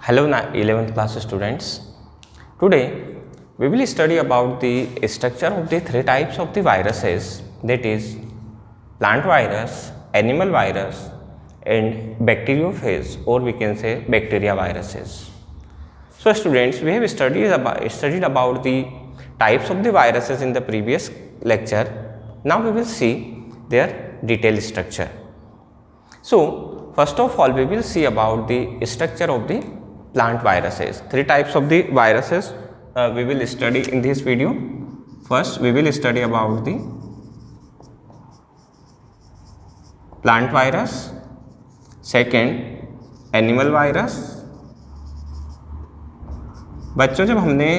Hello 11th class students. Today we will study about the structure of the three types of the viruses, that is plant virus, animal virus and bacteriophage, or we can say bacteria viruses. So students, we have studied about the types of the viruses in the previous lecture. Now we will see their detailed structure. So first of all we will see about the structure of the plant viruses. Three types of the viruses we will study in this video. First we will study about the plant virus, second animal virus. बच्चों जब हमने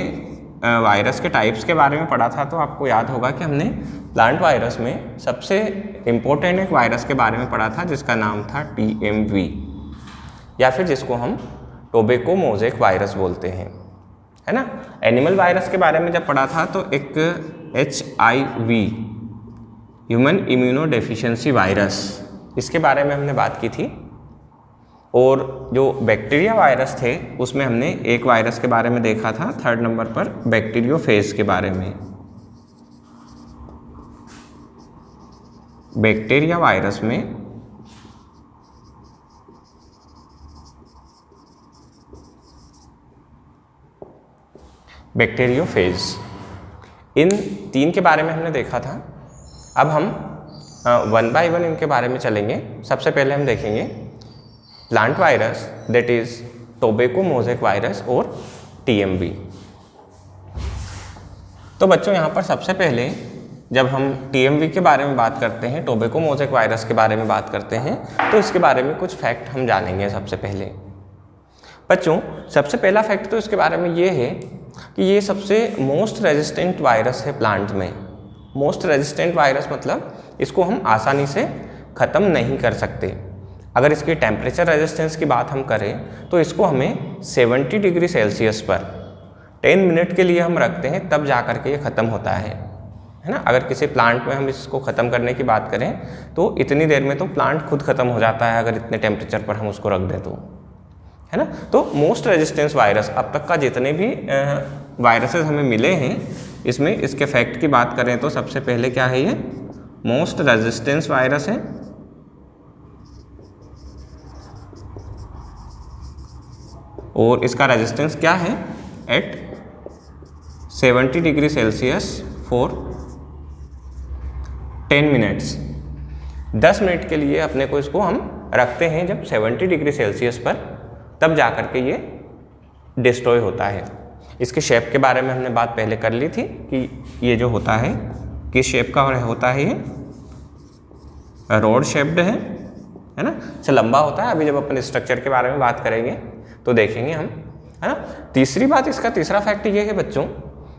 virus के types के बारे में पढ़ा था तो आपको याद होगा कि हमने प्लांट वायरस में सबसे इम्पोर्टेंट एक वायरस के बारे में पढ़ा था जिसका नाम था TMV, या फिर जिसको हम टोबैको मोज़ेक वायरस बोलते हैं, है ना। एनिमल वायरस के बारे में जब पढ़ा था तो एक HIV human immuno deficiency virus, इसके बारे में हमने बात की थी। और जो बैक्टीरिया वायरस थे उसमें हमने एक वायरस के बारे में देखा था, थर्ड नंबर पर बैक्टीरियोफेज के बारे में। बैक्टीरिया वायरस में बैक्टीरियोफेज, इन तीन के बारे में हमने देखा था। अब हम वन बाय वन इनके बारे में चलेंगे। सबसे पहले हम देखेंगे plant virus, that is tobacco mosaic virus और TMV। तो बच्चों यहाँ पर सबसे पहले जब हम TMV के बारे में बात करते हैं, टोबैको मोज़ेक वायरस के बारे में बात करते हैं, तो इसके बारे में कुछ फैक्ट हम जानेंगे। सबसे पहले बच्चों सबसे पहला फैक्ट तो इसके बारे में ये है कि ये सबसे मोस्ट रेजिस्टेंट वायरस है प्लांट में। मोस्ट रेजिस्टेंट वायरस मतलब इसको हम आसानी से ख़त्म नहीं कर सकते। अगर इसकी टेम्परेचर रेजिस्टेंस की बात हम करें तो इसको हमें 70 डिग्री सेल्सियस पर 10 मिनट के लिए हम रखते हैं, तब जा कर के ये ख़त्म होता है ना। अगर किसी प्लांट में हम इसको ख़त्म करने की बात करें तो इतनी देर में तो प्लांट खुद ख़त्म हो जाता है, अगर इतने टेम्परेचर पर हम उसको रख दें तो, है ना। तो मोस्ट रेजिस्टेंस वायरस, अब तक का जितने भी वायरसेस हमें मिले हैं इसमें इसके फैक्ट की बात करें तो सबसे पहले क्या है, ये मोस्ट रेजिस्टेंस वायरस है। और इसका रेजिस्टेंस क्या है, at 70 degree Celsius for 10 minutes. 10 minute के लिए अपने को इसको हम रखते हैं जब 70 डिग्री सेल्सियस पर, तब जा कर के ये डिस्ट्रॉय होता है। इसके शेप के बारे में हमने बात पहले कर ली थी कि ये जो होता है किस शेप का होता है, ये रोड शेप्ड है ना, से लंबा होता है। अभी जब अपन स्ट्रक्चर के बारे में बात करेंगे तो देखेंगे हम, है ना। तीसरी बात, इसका तीसरा फैक्ट ये है बच्चों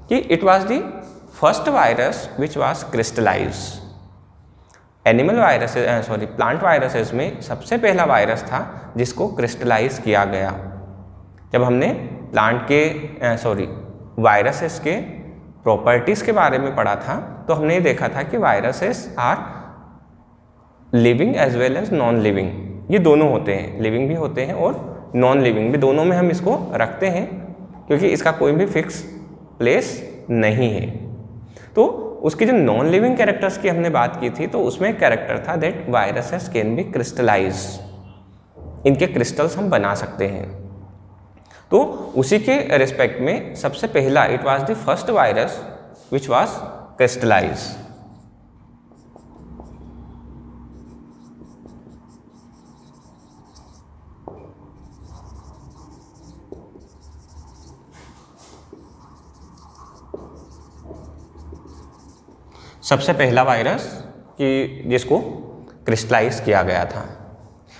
कि it was the first virus which was crystallised. Animal viruses plant viruses में सबसे पहला वायरस था जिसको क्रिस्टलाइज किया गया। जब हमने प्लांट के वायरसेस के प्रॉपर्टीज़ के बारे में पढ़ा था तो हमने ये देखा था कि viruses are living as well as non living, ये दोनों होते हैं, लिविंग भी होते हैं और नॉन लिविंग भी, दोनों में हम इसको रखते हैं क्योंकि इसका कोई भी फिक्स प्लेस नहीं है। तो उसकी जो नॉन लिविंग कैरेक्टर्स की हमने बात की थी तो उसमें एक कैरेक्टर था that viruses can be crystallise, इनके क्रिस्टल्स हम बना सकते हैं। तो उसी के रिस्पेक्ट में सबसे पहला, it was the first virus which was crystallize. सबसे पहला वायरस कि जिसको क्रिस्टलाइज किया गया था।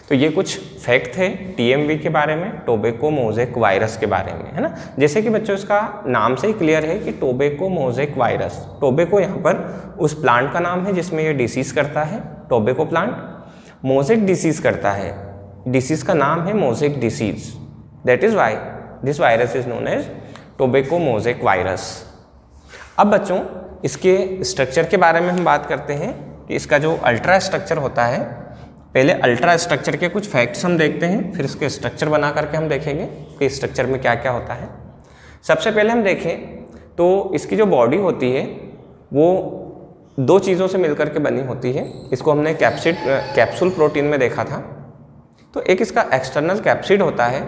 तो ये कुछ फैक्ट थे TMV के बारे में, टोबैको मोज़ेक वायरस के बारे में, है ना। जैसे कि बच्चों इसका नाम से ही क्लियर है कि टोबैको मोज़ेक वायरस, टोबैको यहाँ पर उस प्लांट का नाम है जिसमें ये डिसीज़ करता है, टोबैको प्लांट। मोज़ेक डिसीज़ करता है, डिसीज़ का नाम है mosaic disease, that is why this virus is known as tobacco mosaic virus. अब बच्चों इसके स्ट्रक्चर के बारे में हम बात करते हैं कि इसका जो अल्ट्रा स्ट्रक्चर होता है पहले अल्ट्रा स्ट्रक्चर के कुछ फैक्ट्स हम देखते हैं, फिर इसके स्ट्रक्चर बना करके हम देखेंगे कि स्ट्रक्चर में क्या क्या होता है। सबसे पहले हम देखें तो इसकी जो बॉडी होती है वो दो चीज़ों से मिलकर के बनी होती है। इसको हमने कैप्सूल प्रोटीन में देखा था। तो एक इसका एक्सटर्नल कैप्सिड होता है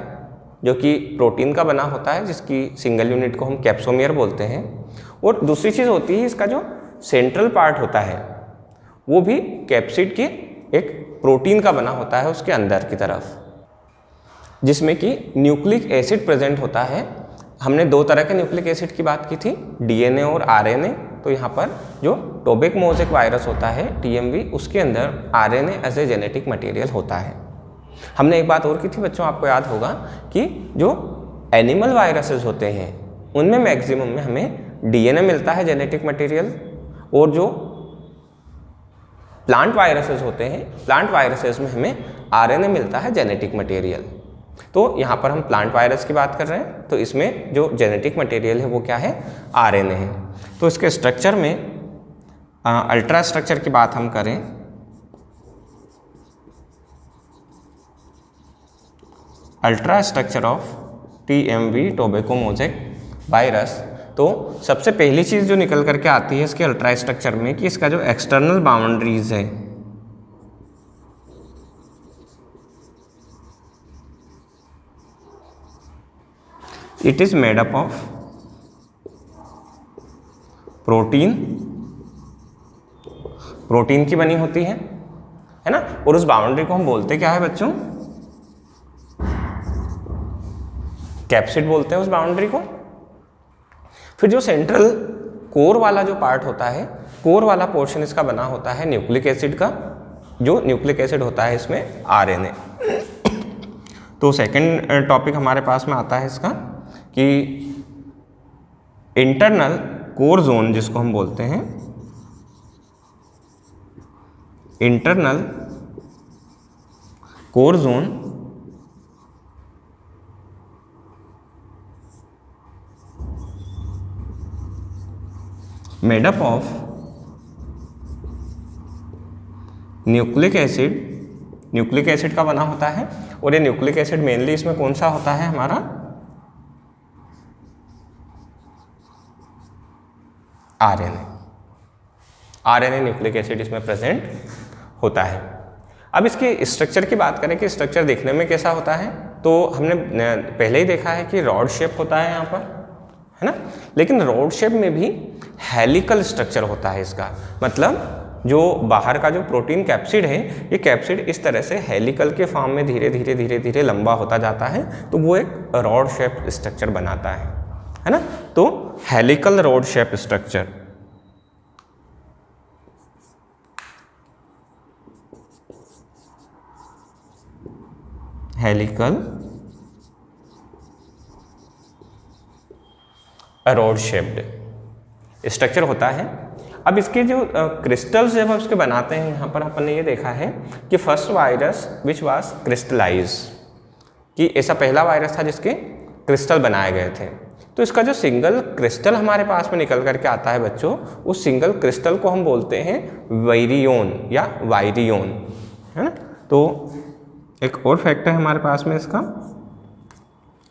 जो कि प्रोटीन का बना होता है, जिसकी सिंगल यूनिट को हम कैप्सोमियर बोलते हैं। और दूसरी चीज़ होती है इसका जो सेंट्रल पार्ट होता है वो भी कैप्सिड के एक प्रोटीन का बना होता है उसके अंदर की तरफ, जिसमें कि न्यूक्लिक एसिड प्रेजेंट होता है। हमने दो तरह के न्यूक्लिक एसिड की बात की थी, डीएनए और आरएनए। तो यहाँ पर जो टोबैक मोज़ेक वायरस होता है टीएमवी, उसके अंदर RNA as a genetic material होता है। हमने एक बात और की थी बच्चों, आपको याद होगा कि जो एनिमल वायरसेस होते हैं उनमें मैक्सिमम में हमें डीएनए मिलता है जेनेटिक मटेरियल, और जो प्लांट वायरसेस होते हैं, प्लांट वायरसेस में हमें आरएनए मिलता है जेनेटिक मटेरियल। तो यहाँ पर हम प्लांट वायरस की बात कर रहे हैं, तो इसमें जो जेनेटिक मटेरियल है वो क्या है, आरएनए है। तो इसके स्ट्रक्चर में अल्ट्रा स्ट्रक्चर की बात हम करें, ultra structure of TMV tobacco mosaic virus, तो सबसे पहली चीज़ जो निकल करके आती है इसके अल्ट्रा स्ट्रक्चर में कि इसका जो एक्सटर्नल बाउंड्रीज है it is made up of protein, protein की बनी होती है ना। और उस बाउंड्री को हम बोलते क्या है बच्चों, कैप्सिड बोलते हैं उस बाउंड्री को। फिर जो सेंट्रल कोर वाला जो पार्ट होता है, कोर वाला पोर्शन इसका बना होता है न्यूक्लिक एसिड का, जो न्यूक्लिक एसिड होता है इसमें आरएनए। तो सेकंड टॉपिक हमारे पास में आता है इसका कि इंटरनल कोर जोन, जिसको हम बोलते हैं internal core zone, made up of nucleic acid, nucleic acid का बना होता है। और ये न्यूक्लिक एसिड मेनली इसमें कौन सा होता है हमारा, आरएनए। आरएनए न्यूक्लिक एसिड इसमें प्रेजेंट होता है। अब इसके स्ट्रक्चर की बात करें कि स्ट्रक्चर देखने में कैसा होता है, तो हमने पहले ही देखा है कि रॉड शेप होता है यहाँ पर, है ना। लेकिन रॉड शेप में भी हेलिकल स्ट्रक्चर होता है इसका, मतलब जो बाहर का जो प्रोटीन कैप्सिड है, ये कैप्सिड इस तरह से हेलिकल के फॉर्म में धीरे धीरे धीरे धीरे लंबा होता जाता है, तो वो एक रॉड शेप स्ट्रक्चर बनाता है ना। तो helical rod shape structure, helical rod shaped structure होता है। अब इसके जो क्रिस्टल्स जब उसके बनाते हैं, यहाँ पर अपन ने ये देखा है कि first virus which was crystallize, कि ऐसा पहला वायरस था जिसके क्रिस्टल बनाए गए थे। तो इसका जो सिंगल क्रिस्टल हमारे पास में निकल करके आता है बच्चों, उस सिंगल क्रिस्टल को हम बोलते हैं वायरियोन या वायरियोन, है ना। तो एक और फैक्ट है हमारे पास में इसका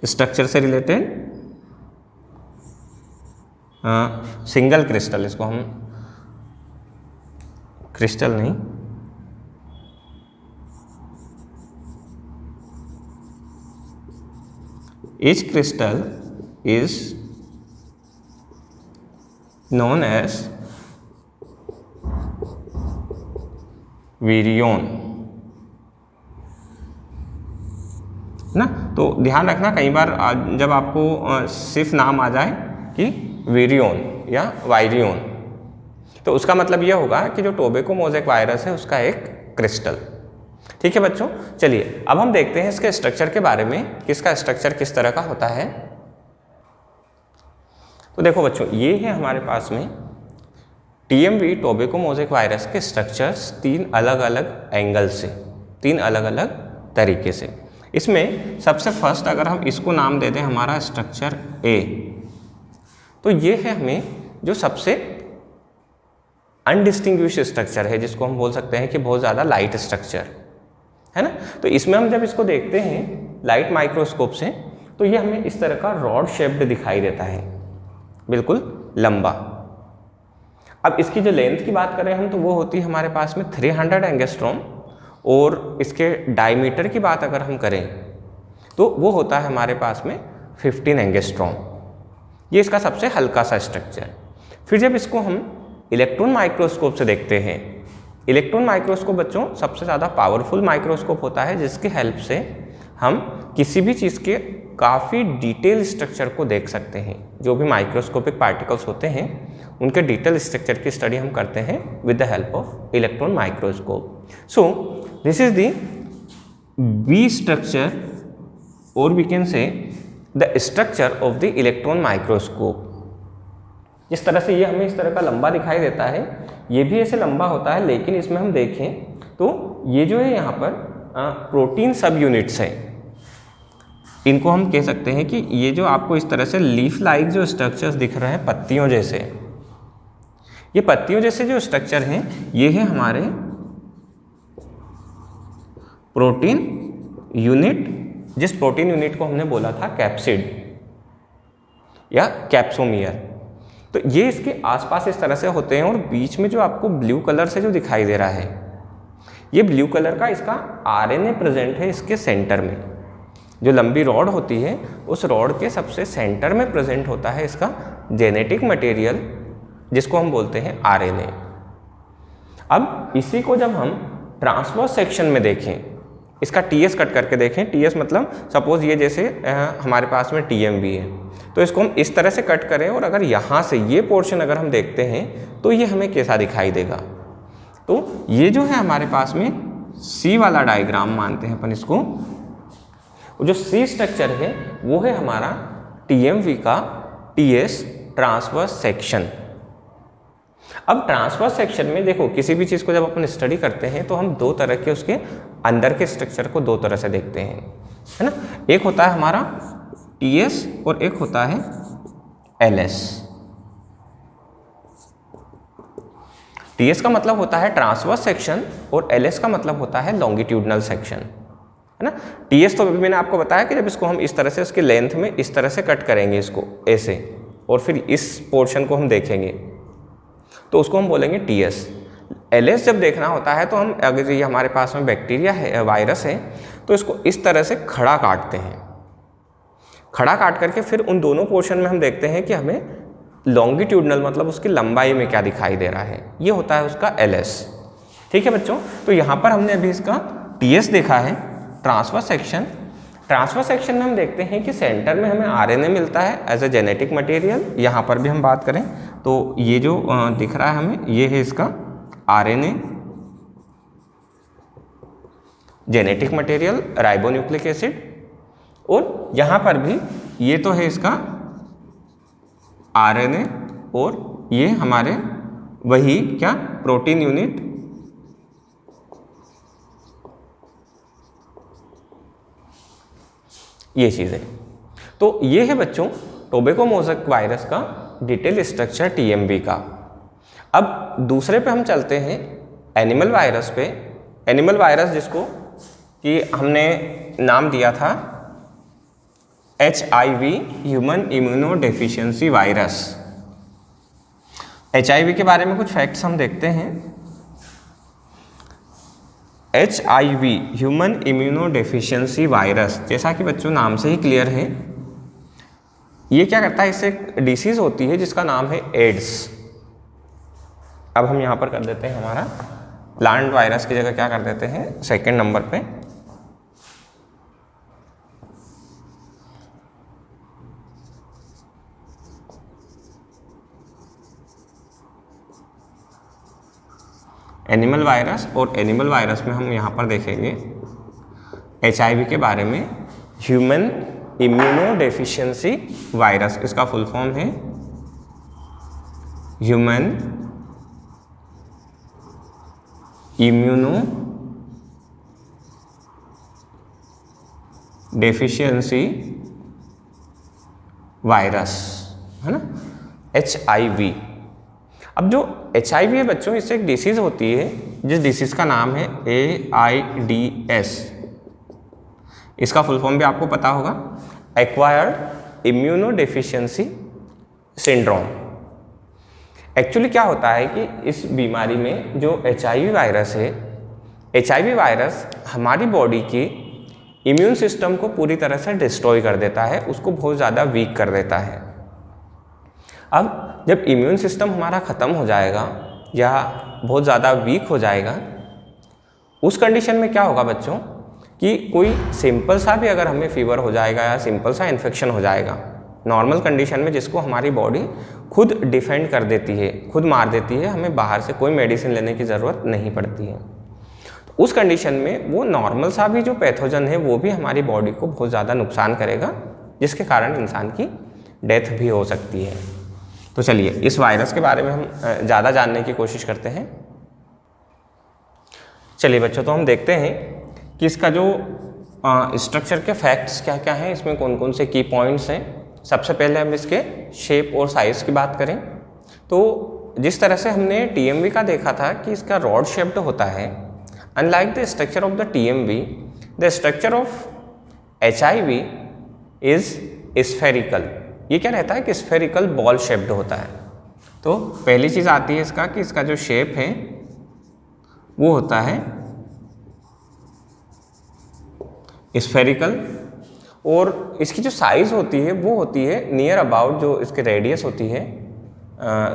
स्ट्रक्चर से रिलेटेड, सिंगल क्रिस्टल, इसको हम क्रिस्टल नहीं, each crystal is known as virion, ना। तो ध्यान रखना कई बार जब आपको सिर्फ नाम आ जाए कि विरियोन या वायरियोन, तो उसका मतलब यह होगा कि जो टोबैको मोज़ेक वायरस है उसका एक क्रिस्टल। ठीक है बच्चों, चलिए अब हम देखते हैं इसके स्ट्रक्चर के बारे में कि इसका स्ट्रक्चर किस तरह का होता है। तो देखो बच्चों, ये है हमारे पास में टीएमवी टोबैको मोज़ेक वायरस के स्ट्रक्चर्स तीन अलग अलग एंगल से, तीन अलग अलग तरीके से। इसमें सबसे फर्स्ट अगर हम इसको नाम दे दें हमारा स्ट्रक्चर ए, तो ये है हमें जो सबसे अनडिस्टिंग्विश स्ट्रक्चर है, जिसको हम बोल सकते हैं कि बहुत ज़्यादा लाइट स्ट्रक्चर, है ना। तो इसमें हम जब इसको देखते हैं लाइट माइक्रोस्कोप से तो ये हमें इस तरह का रॉड शेप्ड दिखाई देता है, बिल्कुल लंबा। अब इसकी जो लेंथ की बात करें हम तो वो होती है हमारे पास में 300 एंगस्ट्रॉम, और इसके डायमीटर की बात अगर हम करें तो वो होता है हमारे पास में 15 एंगस्ट्रॉम। ये इसका सबसे हल्का सा स्ट्रक्चर। फिर जब इसको हम इलेक्ट्रॉन माइक्रोस्कोप से देखते हैं, इलेक्ट्रॉन माइक्रोस्कोप बच्चों सबसे ज़्यादा पावरफुल माइक्रोस्कोप होता है जिसकी हेल्प से हम किसी भी चीज़ के काफ़ी डिटेल स्ट्रक्चर को देख सकते हैं। जो भी माइक्रोस्कोपिक पार्टिकल्स होते हैं उनके डिटेल स्ट्रक्चर की स्टडी हम करते हैं with the help of electron microscope. So this is the B structure, और we can say the structure of the electron microscope. इस तरह से ये हमें इस तरह का लंबा दिखाई देता है, ये भी ऐसे लंबा होता है, लेकिन इसमें हम देखें तो ये जो है यहाँ पर प्रोटीन सब यूनिट्स हैं। इनको हम कह सकते हैं कि ये जो आपको इस तरह से लीफ लाइक जो स्ट्रक्चर्स दिख रहे हैं पत्तियों जैसे, ये पत्तियों जैसे जो स्ट्रक्चर हैं ये है हमारे प्रोटीन यूनिट, जिस प्रोटीन यूनिट को हमने बोला था कैप्सिड या कैप्सोमियर। तो ये इसके आसपास इस तरह से होते हैं, और बीच में जो आपको ब्लू कलर से जो दिखाई दे रहा है, ये ब्लू कलर का इसका आरएनए प्रेजेंट है इसके सेंटर में। जो लंबी रॉड होती है उस रॉड के सबसे सेंटर में प्रेजेंट होता है इसका जेनेटिक मटेरियल, जिसको हम बोलते हैं आरएनए। अब इसी को जब हम ट्रांसवर्स सेक्शन में देखें, इसका टीएस कट करके देखें, टीएस मतलब सपोज ये जैसे हमारे पास में टीएमबी है, तो इसको हम इस तरह से कट करें और अगर यहाँ से ये पोर्शन अगर हम देखते हैं तो ये हमें कैसा दिखाई देगा। तो ये जो है हमारे पास में सी वाला डायग्राम मानते हैं अपन इसको, जो सी स्ट्रक्चर है वो है हमारा टीएमवी का टीएस ट्रांसवर्स सेक्शन। अब ट्रांसवर्स सेक्शन में देखो किसी भी चीज़ को जब अपन स्टडी करते हैं तो हम दो तरह के उसके अंदर के स्ट्रक्चर को दो तरह से देखते हैं, है ना। एक होता है हमारा टीएस और एक होता है एलएस। टीएस का मतलब होता है ट्रांसवर्स सेक्शन और एलएस का मतलब होता है लॉन्गिट्यूडनल सेक्शन, है ना। टीएस तो अभी मैंने आपको बताया कि जब इसको हम इस तरह से उसके लेंथ में इस तरह से कट करेंगे इसको ऐसे, और फिर इस पोर्शन को हम देखेंगे तो उसको हम बोलेंगे टीएस। एलएस जब देखना होता है तो हम अगर ये हमारे पास में बैक्टीरिया है, वायरस है, तो इसको इस तरह से खड़ा काटते हैं। खड़ा काट करके फिर उन दोनों पोर्शन में हम देखते हैं कि हमें लॉन्गिट्यूडनल मतलब उसकी लंबाई में क्या दिखाई दे रहा है, ये होता है उसका एलएस। ठीक है बच्चों, तो यहाँ पर हमने अभी इसका टीएस देखा है, ट्रांसवर्स सेक्शन। ट्रांसवर्स सेक्शन में हम देखते हैं कि सेंटर में हमें आरएनए मिलता है एज ए जेनेटिक मटेरियल। यहाँ पर भी हम बात करें तो ये जो दिख रहा है हमें, ये है इसका RNA genetic material ribonucleic acid, और यहाँ पर भी ये तो है इसका आरएनए और ये हमारे वही क्या प्रोटीन यूनिट, ये चीज़ें। तो ये है बच्चों टोबैको मोज़ेक वायरस का डिटेल स्ट्रक्चर टीएमवी का। अब दूसरे पे हम चलते हैं एनिमल वायरस पे। एनिमल वायरस जिसको कि हमने नाम दिया था HIV human immuno deficiency virus. HIV के बारे में कुछ फैक्ट्स हम देखते हैं। HIV human immuno deficiency virus, जैसा कि बच्चों नाम से ही क्लियर है, ये क्या करता है, इससे एक डिसीज़ होती है जिसका नाम है एड्स। अब हम यहाँ पर कर देते हैं हमारा प्लांट वायरस की जगह क्या कर देते हैं सेकंड नंबर पे एनिमल वायरस। और एनिमल वायरस में हम यहाँ पर देखेंगे HIV के बारे में, ह्यूमन इम्यूनो डेफिशिएंसी वायरस। इसका फुल फॉर्म है ह्यूमन इम्यूनो डेफिशिएंसी वायरस, है ना, HIV। अब जो HIV है बच्चों, इससे एक डिसीज़ होती है जिस डिसीज़ का नाम है AIDS। इसका फुल फॉर्म भी आपको पता होगा, एक्वायर्ड इम्यूनोडेफिशिएंसी सिंड्रोम। एक्चुअली क्या होता है कि इस बीमारी में जो HIV वायरस है, HIV वायरस हमारी बॉडी की इम्यून सिस्टम को पूरी तरह से डिस्ट्रॉय कर देता है, उसको बहुत ज़्यादा वीक कर देता है। अब जब इम्यून सिस्टम हमारा ख़त्म हो जाएगा या बहुत ज़्यादा वीक हो जाएगा, उस कंडीशन में क्या होगा बच्चों कि कोई सिंपल सा भी अगर हमें फीवर हो जाएगा या सिंपल सा इन्फेक्शन हो जाएगा, नॉर्मल कंडीशन में जिसको हमारी बॉडी खुद डिफेंड कर देती है, खुद मार देती है, हमें बाहर से कोई मेडिसिन लेने की ज़रूरत नहीं पड़ती है। तो उस कंडीशन में वो नॉर्मल सा भी जो पैथोजन है वो भी हमारी बॉडी को बहुत ज़्यादा नुकसान करेगा, जिसके कारण इंसान की डेथ भी हो सकती है। तो चलिए इस वायरस के बारे में हम ज़्यादा जानने की कोशिश करते हैं। चलिए बच्चों, तो हम देखते हैं कि इसका जो स्ट्रक्चर के फैक्ट्स क्या क्या हैं, इसमें कौन कौन से की पॉइंट्स हैं। सबसे पहले हम इसके शेप और साइज़ की बात करें तो जिस तरह से हमने TMV का देखा था कि इसका रॉड शेप्ड होता है, unlike the structure of the TMV, the structure of HIV is spherical. ये क्या रहता है कि स्फेरिकल बॉल शेप्ड होता है। तो पहली चीज़ आती है इसका कि इसका जो शेप है वो होता है स्फेरिकल, और इसकी जो साइज़ होती है वो होती है नियर अबाउट, जो इसके रेडियस होती है,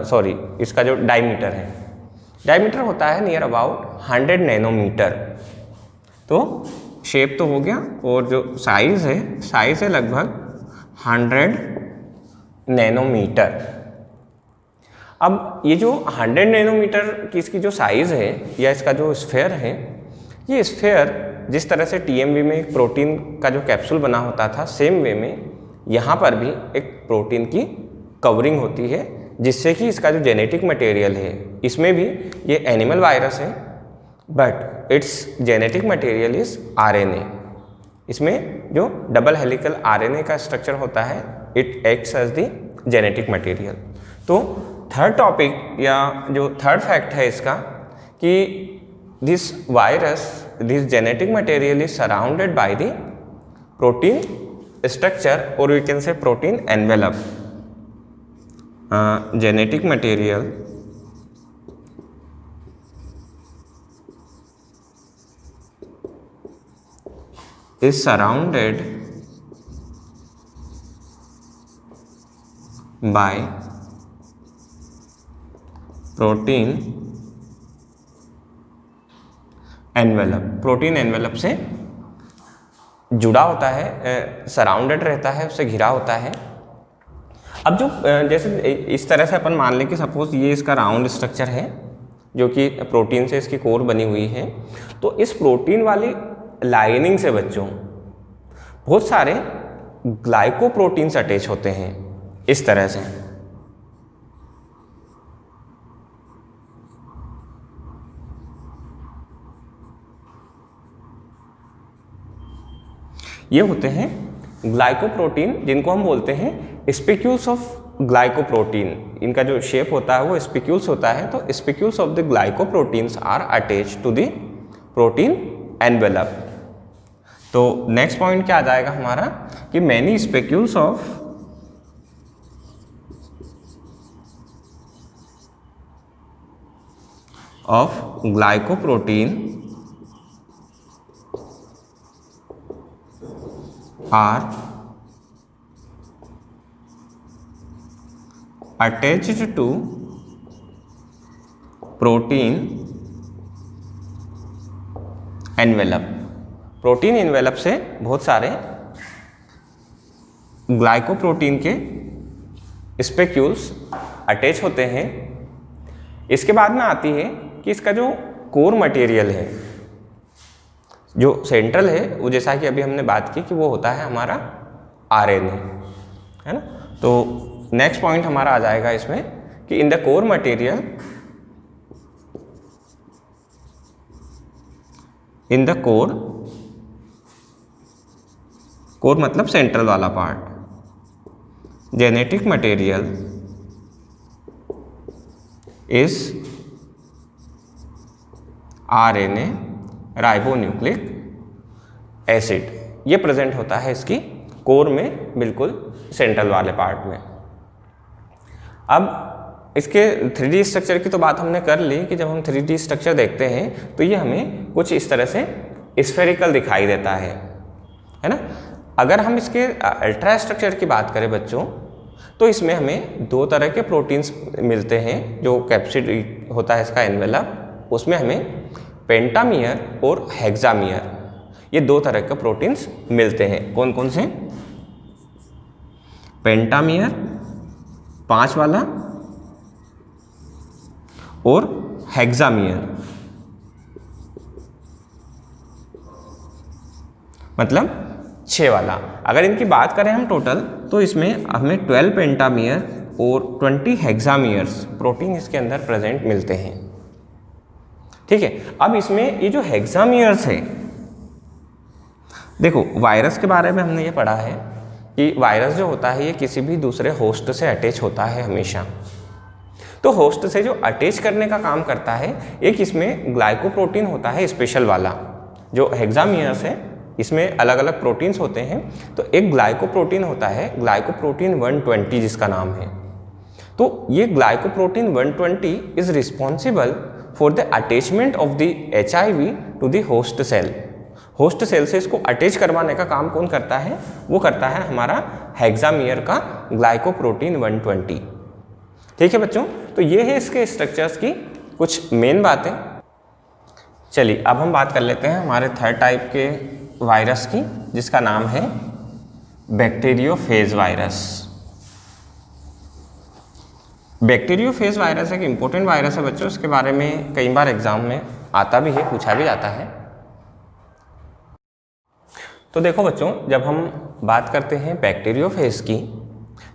सॉरी इसका जो डायमीटर है, डायमीटर होता है नियर अबाउट 100 नैनोमीटर। तो शेप तो हो गया, और जो साइज़ है लगभग 100 नैनोमीटर। अब ये जो 100 नैनोमीटर की इसकी जो साइज़ है या इसका जो स्फेयर है, ये स्फेयर जिस तरह से TMV में एक प्रोटीन का जो कैप्सूल बना होता था, सेम वे में यहाँ पर भी एक प्रोटीन की कवरिंग होती है, जिससे कि इसका जो जेनेटिक मटेरियल है, इसमें भी ये एनिमल वायरस है but it's genetic material is RNA। इसमें जो डबल हेलिकल RNA का स्ट्रक्चर होता है, it acts as the genetic material. तो थर्ड टॉपिक या जो थर्ड फैक्ट है इसका कि this virus, this genetic material is surrounded by the protein structure, और we can say protein envelope. Genetic material is surrounded by protein envelope। Protein envelope से जुड़ा होता है, सराउंडेड रहता है, उससे घिरा होता है। अब जो जैसे इस तरह से अपन मान लें कि सपोज ये इसका राउंड स्ट्रक्चर है जो कि प्रोटीन से इसकी कोर बनी हुई है, तो इस प्रोटीन वाली लाइनिंग से बच्चों बहुत सारे ग्लाइकोप्रोटीन्स अटैच होते हैं इस तरह से। ये होते हैं ग्लाइकोप्रोटीन, जिनको हम बोलते हैं स्पिक्यूल्स ऑफ ग्लाइकोप्रोटीन। इनका जो शेप होता है वो स्पिक्यूल्स होता है। तो spicules of the glycoproteins are attached to the protein envelope. तो नेक्स्ट पॉइंट क्या आ जाएगा हमारा कि many spicules of glycoprotein are attached to protein envelope. Protein envelope से बहुत सारे ग्लाइकोप्रोटीन के स्पेक्यूल्स अटैच होते हैं। इसके बाद में आती है कि इसका जो कोर मटेरियल है, जो सेंट्रल है, वो जैसा कि अभी हमने बात की कि वो होता है हमारा RNA, है ना। तो नेक्स्ट पॉइंट हमारा आ जाएगा इसमें कि in the core material, in the core मतलब सेंट्रल वाला part, genetic material is RNA ribonucleic acid. ये प्रेजेंट होता है इसकी कोर में, बिल्कुल सेंट्रल वाले पार्ट में। अब इसके 3D स्ट्रक्चर की तो बात हमने कर ली कि जब हम 3D स्ट्रक्चर देखते हैं तो ये हमें कुछ इस तरह से स्फेरिकल दिखाई देता है ना। अगर हम इसके अल्ट्रा स्ट्रक्चर की बात करें बच्चों, तो इसमें हमें दो तरह के प्रोटीन्स मिलते हैं। जो कैप्सिड होता है इसका एनवेलप, उसमें हमें पेंटामियर और हेक्सामियर, ये दो तरह के प्रोटीन्स मिलते हैं। कौन कौन से? पेंटामियर 5 वाला और हेक्सामियर मतलब 6 वाला। अगर इनकी बात करें हम टोटल, तो इसमें हमें 12 पेंटामियर और 20 हेक्सामियर्स प्रोटीन इसके अंदर प्रेजेंट मिलते हैं। ठीक है, अब इसमें ये जो हेक्सामियर्स है, देखो वायरस के बारे में हमने ये पढ़ा है कि वायरस जो होता है ये किसी भी दूसरे होस्ट से अटैच होता है हमेशा। तो होस्ट से जो अटैच करने का काम करता है, एक इसमें ग्लाइकोप्रोटीन होता है स्पेशल वाला। जो हेक्सामियर्स है इसमें अलग अलग प्रोटीन्स होते हैं, तो एक ग्लाइकोप्रोटीन होता है, ग्लाइकोप्रोटीन 120 जिसका नाम है। तो ये glycoprotein 120 is responsible for the attachment of the HIV to the host cell. Host cell से इसको अटैच करवाने का काम कौन करता है? वो करता है हमारा हेक्सामियर का ग्लाइकोप्रोटीन 120। ठीक है बच्चों, तो ये है इसके स्ट्रक्चर्स की कुछ मेन बातें। चलिए अब हम बात कर लेते हैं हमारे थर्ड टाइप के वायरस की, जिसका नाम है बैक्टीरियोफेज वायरस। बैक्टीरियोफेज वायरस एक इंपॉर्टेंट वायरस है बच्चों, इसके बारे में कई बार एग्जाम में आता भी है, पूछा भी जाता है। तो देखो बच्चों, जब हम बात करते हैं बैक्टीरियोफेज की,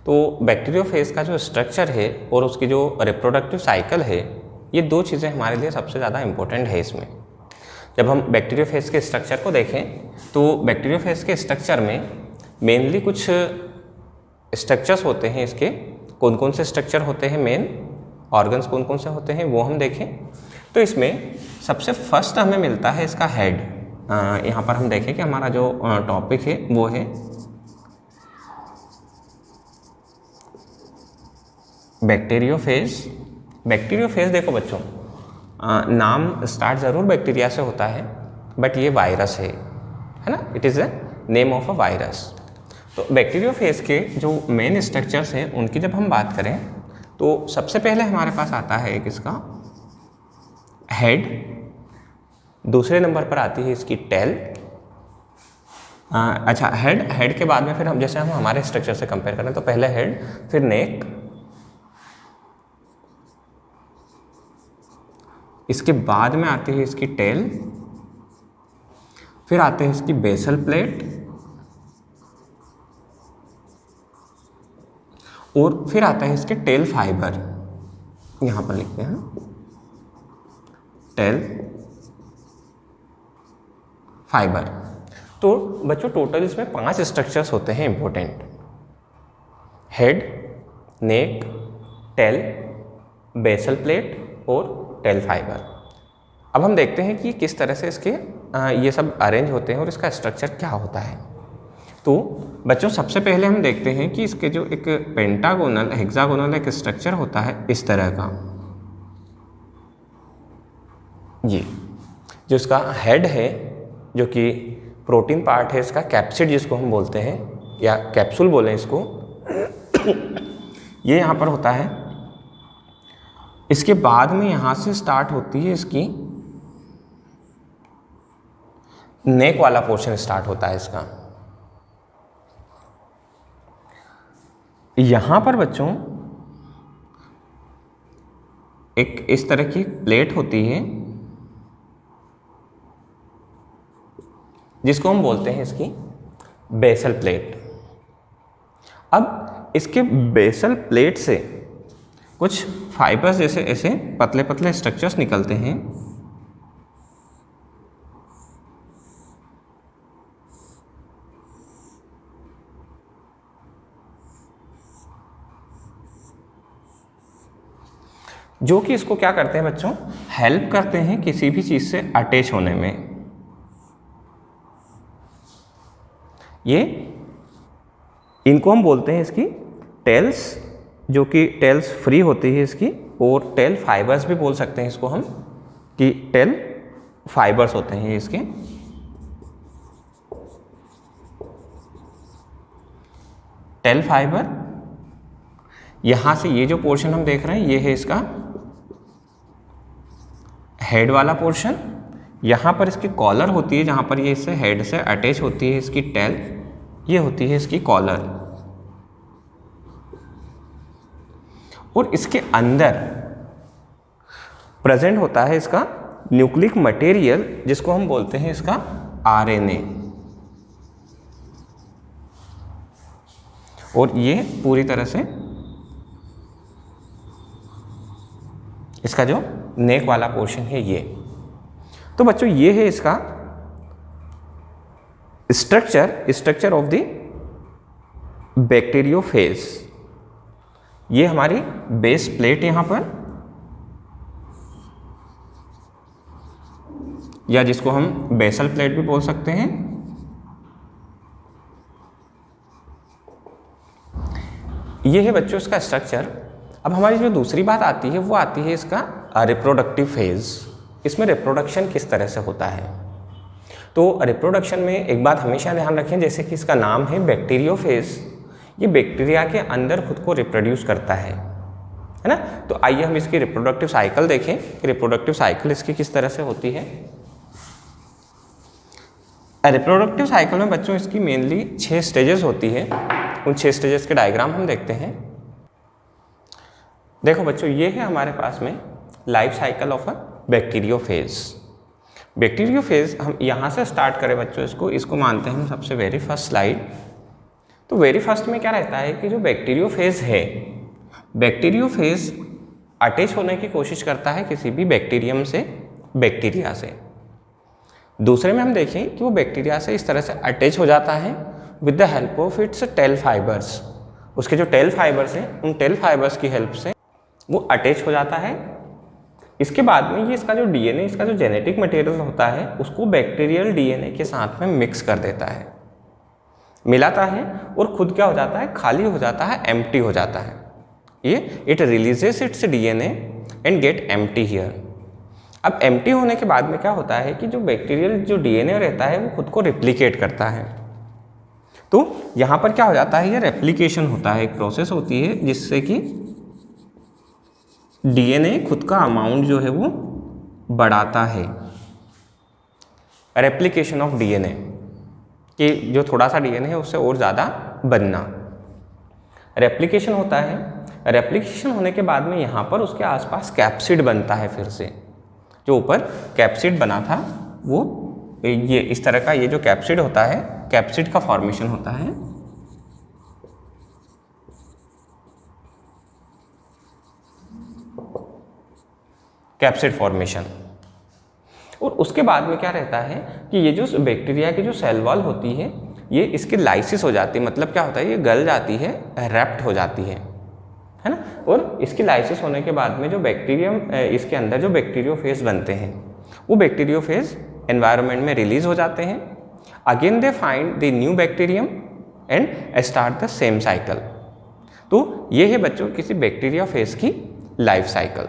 तो बैक्टीरियोफेज का जो स्ट्रक्चर है और उसकी जो रिप्रोडक्टिव साइकिल है, ये दो चीज़ें हमारे लिए सबसे ज़्यादा इंपॉर्टेंट है इसमें। जब हम बैक्टीरियोफेज के स्ट्रक्चर को देखें, तो बैक्टीरियोफेज के स्ट्रक्चर में मेनली कुछ स्ट्रक्चर्स होते हैं इसके। कौन कौन से स्ट्रक्चर होते हैं, मेन ऑर्गन्स कौन कौन से होते हैं वो हम देखें। तो इसमें सबसे फर्स्ट हमें मिलता है इसका हेड। यहाँ पर हम देखें कि हमारा जो टॉपिक है वो है बैक्टीरियोफेज। बैक्टीरियोफेज देखो बच्चों, नाम स्टार्ट ज़रूर बैक्टीरिया से होता है, बट ये वायरस है ना, it is a name of a virus. तो बैक्टीरियोफेज के जो मेन स्ट्रक्चर्स हैं उनकी जब हम बात करें, तो सबसे पहले हमारे पास आता है एक इसका हेड, दूसरे नंबर पर आती है इसकी टेल। अच्छा, हेड के बाद में फिर हम, जैसे हम हमारे स्ट्रक्चर से कंपेयर करें, तो पहले हेड, फिर नेक, इसके बाद में आती है इसकी टेल, फिर आते हैं इसकी बेसल प्लेट, और फिर आता है इसके टेल फाइबर। यहां पर लिखते हैं टेल फाइबर। तो बच्चों टोटल इसमें 5 स्ट्रक्चर्स होते हैं इंपॉर्टेंट: हेड, नेक, टेल, बेसल प्लेट और टेल फाइबर। अब हम देखते हैं कि किस तरह से इसके ये सब अरेंज होते हैं और इसका स्ट्रक्चर क्या होता है। तो बच्चों सबसे पहले हम देखते हैं कि इसके जो एक पेंटागोनल हेक्सागोनल एक स्ट्रक्चर होता है इस तरह का। ये जो इसका हेड है, जो कि प्रोटीन पार्ट है इसका, कैप्सिड जिसको हम बोलते हैं या कैप्सूल बोलें इसको, ये यहाँ पर होता है। इसके बाद में यहाँ से स्टार्ट होती है इसकी नेक वाला पोर्शन स्टार्ट होता है इसका। यहाँ पर बच्चों एक इस तरह की प्लेट होती है जिसको हम बोलते हैं इसकी बेसल प्लेट। अब इसके बेसल प्लेट से कुछ फाइबर्स जैसे ऐसे पतले पतले स्ट्रक्चर्स निकलते हैं। जो कि इसको क्या करते हैं बच्चों, हेल्प करते हैं किसी भी चीज़ से अटैच होने में। ये इनको हम बोलते हैं इसकी टेल्स, जो कि टेल्स फ्री होती है इसकी, और टेल फाइबर्स भी बोल सकते हैं इसको हम, कि टेल फाइबर्स होते हैं इसके। टेल फाइबर, यहां से ये जो पोर्शन हम देख रहे हैं ये है इसका हेड वाला पोर्शन। यहां पर इसकी कॉलर होती है, जहां पर ये इससे हेड से अटैच होती है इसकी टेल, ये होती है इसकी कॉलर। और इसके अंदर प्रेजेंट होता है इसका न्यूक्लिक मटेरियल, जिसको हम बोलते हैं इसका आरएनए। और ये पूरी तरह से इसका जो नेक वाला पोर्शन है ये। तो बच्चों ये है इसका स्ट्रक्चर ऑफ द बैक्टीरियोफेज। ये हमारी बेस प्लेट यहां पर, या जिसको हम बेसल प्लेट भी बोल सकते हैं। ये है बच्चों इसका स्ट्रक्चर। अब हमारी जो दूसरी बात आती है वो आती है इसका रिप्रोडक्टिव फेज। इसमें रिप्रोडक्शन किस तरह से होता है। तो रिप्रोडक्शन में एक बात हमेशा ध्यान रखें, जैसे कि इसका नाम है बैक्टीरियोफेज, ये बैक्टीरिया के अंदर खुद को रिप्रोड्यूस करता है ना। तो आइए हम इसकी रिप्रोडक्टिव साइकिल देखें कि रिप्रोडक्टिव साइकिल इसकी किस तरह से होती है। रिप्रोडक्टिव साइकिल में बच्चों इसकी मेनली 6 स्टेजेस होती है। उन 6 स्टेजेस के डायग्राम हम देखते हैं। देखो बच्चों, ये है हमारे पास में life cycle of a bacteriophage. Bacteriophage हम यहाँ से स्टार्ट करें बच्चों, इसको मानते हैं हम सबसे वेरी फर्स्ट स्लाइड। तो वेरी फर्स्ट में क्या रहता है कि जो बैक्टीरियोफेज है, बैक्टीरियोफेज अटैच होने की कोशिश करता है किसी भी बैक्टीरियम से, बैक्टीरिया से। दूसरे में हम देखें कि वो बैक्टीरिया से इस तरह से अटैच हो जाता है with the help of its tail fibres. उसके जो टेल फाइबर्स हैं, उन टेल फाइबर्स की हेल्प से वो अटैच हो जाता है। इसके बाद में ये इसका जो डीएनए, इसका जो जेनेटिक मटेरियल होता है, उसको बैक्टीरियल डीएनए के साथ में मिक्स कर देता है, मिलाता है, और खुद क्या हो जाता है, खाली हो जाता है, एम्प्टी हो जाता है। ये it releases its DNA and get empty here. अब एम्प्टी होने के बाद में क्या होता है कि जो बैक्टीरियल जो डीएनए रहता है वो खुद को रिप्लिकेट करता है। तो यहाँ पर क्या हो जाता है, ये रेप्लिकेशन होता है, एक प्रोसेस होती है जिससे कि डीएनए खुद का अमाउंट जो है वो बढ़ाता है। रेप्लिकेशन ऑफ डीएनए, कि जो थोड़ा सा डीएनए है उससे और ज़्यादा बनना, रेप्लिकेशन होता है। रेप्लिकेशन होने के बाद में यहाँ पर उसके आसपास कैप्सिड बनता है। फिर से जो ऊपर कैप्सिड बना था वो ये इस तरह का, ये जो कैप्सिड होता है, कैप्सिड का फॉर्मेशन होता है। Capsid formation. और उसके बाद में क्या रहता है कि ये जो बैक्टीरिया की जो सेल वॉल होती है, ये इसकी लाइसिस हो जाती है। मतलब क्या होता है, ये गल जाती है, रैप्ट हो जाती है ना। और इसकी लाइसिस होने के बाद में जो बैक्टीरियम, इसके अंदर जो बैक्टीरियोफेज बनते हैं, वो बैक्टीरियोफेज एनवायरनमेंट में रिलीज हो जाते हैं। Again they find the new bacterium and start the same cycle. तो ये है बच्चों किसी बैक्टीरियोफेज की life cycle.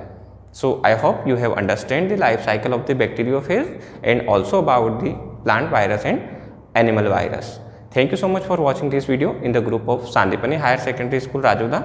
So I hope you have understand the life cycle of the bacteriophage and also about the plant virus and animal virus. Thank you so much for watching this video in the group of Sandipani Higher Secondary School, Rajoda.